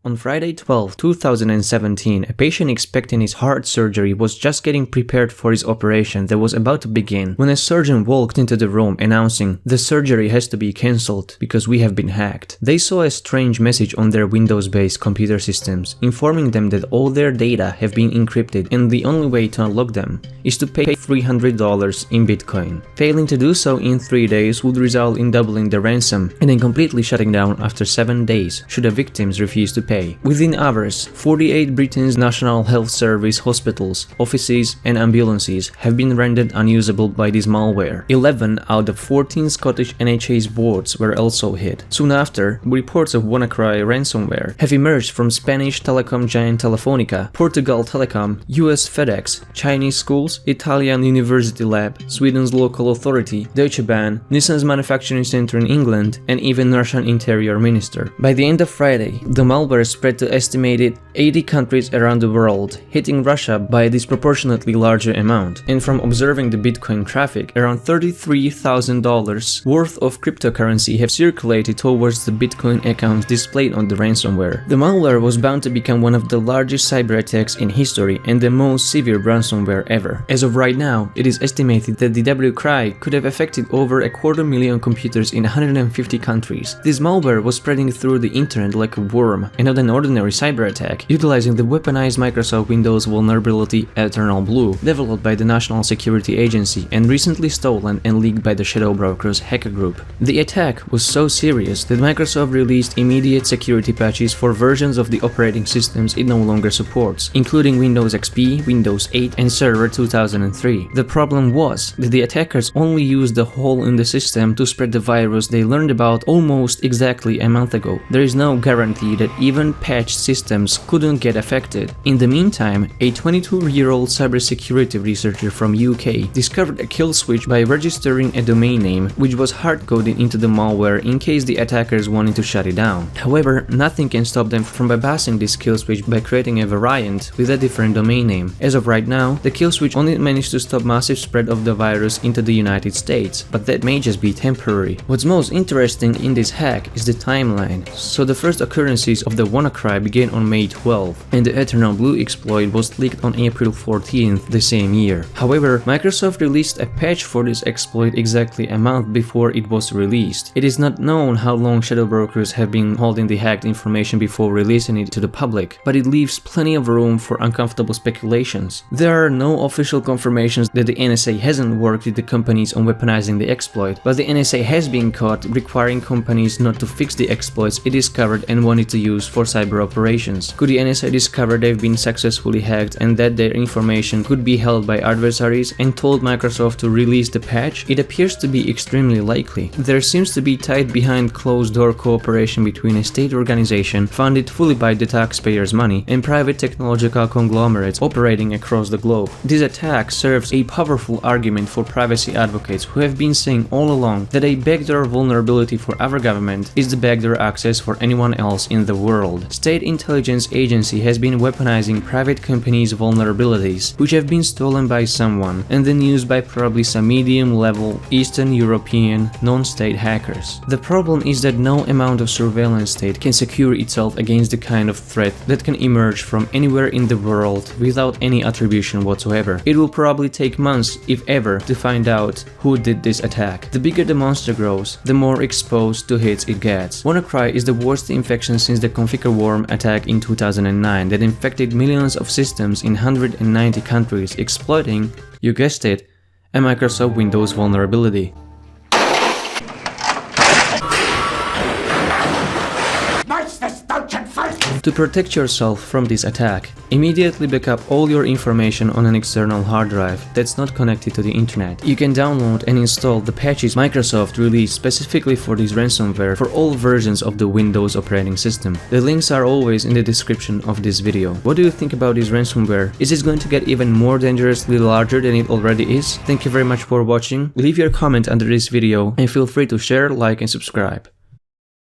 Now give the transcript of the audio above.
On Friday 12, 2017, a patient expecting his heart surgery was just getting prepared for his operation that was about to begin when a surgeon walked into the room announcing, "The surgery has to be cancelled because we have been hacked." They saw a strange message on their Windows-based computer systems informing them that all their data have been encrypted and the only way to unlock them is to pay $300 in Bitcoin. Failing to do so in 3 days would result in doubling the ransom and then completely shutting down after 7 days should the victims refuse to pay. Within hours, 48 Britain's National Health Service hospitals, offices and ambulances have been rendered unusable by this malware. 11 out of 14 Scottish NHS wards were also hit. Soon after, reports of Wannacry Ransomware have emerged from Spanish telecom giant Telefonica, Protugal Telecom, US FedEx, Chinese schools, Italian university lab, Sweden's local authority, Deutsche Bahn, Nissan's manufacturing center in England, and even Russian interior minister. By the end of Friday, the malware spread to estimated 80 countries around the world, hitting Russia by a disproportionately larger amount. And from observing the Bitcoin traffic, around $33,000 worth of cryptocurrency have circulated towards the Bitcoin accounts displayed on the ransomware. The malware was bound to become one of the largest cyberattacks in history and the most severe ransomware ever. As of right now, it is estimated that the WCRY could have affected over 250,000 computers in 150 countries. This malware was spreading through the internet like a worm, and not an ordinary cyber attack, utilizing the weaponized Microsoft Windows vulnerability Eternal Blue, developed by the National Security Agency and recently stolen and leaked by the Shadow Brokers hacker group. The attack was so serious that Microsoft released immediate security patches for versions of the operating systems it no longer supports, including Windows XP, Windows 8 and Server 2003. The problem was that the attackers only used the hole in the system to spread the virus they learned about almost exactly a month ago. There is no guarantee that even patched systems couldn't get affected. In the meantime, a 22-year-old cybersecurity researcher from UK discovered a kill switch by registering a domain name which was hard-coded into the malware in case the attackers wanted to shut it down. However, nothing can stop them from bypassing this kill switch by creating a variant with a different domain name. As of right now, the kill switch only managed to stop massive spread of the virus into the United States, but that may just be temporary. What's most interesting in this hack is the timeline. So the first occurrences of the Wannacry began on May 12, and the Eternal Blue exploit was leaked on April 14th the same year. However, Microsoft released a patch for this exploit exactly a month before it was released. It is not known how long shadow brokers have been holding the hacked information before releasing it to the public, but it leaves plenty of room for uncomfortable speculations. There are no official confirmations that the NSA hasn't worked with the companies on weaponizing the exploit, but the NSA has been caught requiring companies not to fix the exploits it discovered and wanted to use for cyber operations. Could the NSA discover they've been successfully hacked and that their information could be held by adversaries and told Microsoft to release the patch? It appears to be extremely likely. There seems to be tight behind closed-door cooperation between a state organization funded fully by the taxpayers' money and private technological conglomerates operating across the globe. This attack serves a powerful argument for privacy advocates who have been saying all along that a backdoor vulnerability for our government is the backdoor access for anyone else in the world. State intelligence agency has been weaponizing private companies' vulnerabilities, which have been stolen by someone and then used by probably some medium-level Eastern European non-state hackers. The problem is that no amount of surveillance state can secure itself against the kind of threat that can emerge from anywhere in the world without any attribution whatsoever. It will probably take months, if ever, to find out who did this attack. The bigger the monster grows, the more exposed to hits it gets. Wannacry is the worst infection since the Configure Worm attack in 2009 that infected millions of systems in 190 countries, exploiting, you guessed it, a Microsoft Windows vulnerability. To protect yourself from this attack, immediately backup all your information on an external hard drive that's not connected to the internet. You can download and install the patches Microsoft released specifically for this ransomware for all versions of the Windows operating system. The links are always in the description of this video. What do you think about this ransomware? Is it going to get even more dangerously larger than it already is? Thank you very much for watching. Leave your comment under this video and feel free to share, like and subscribe.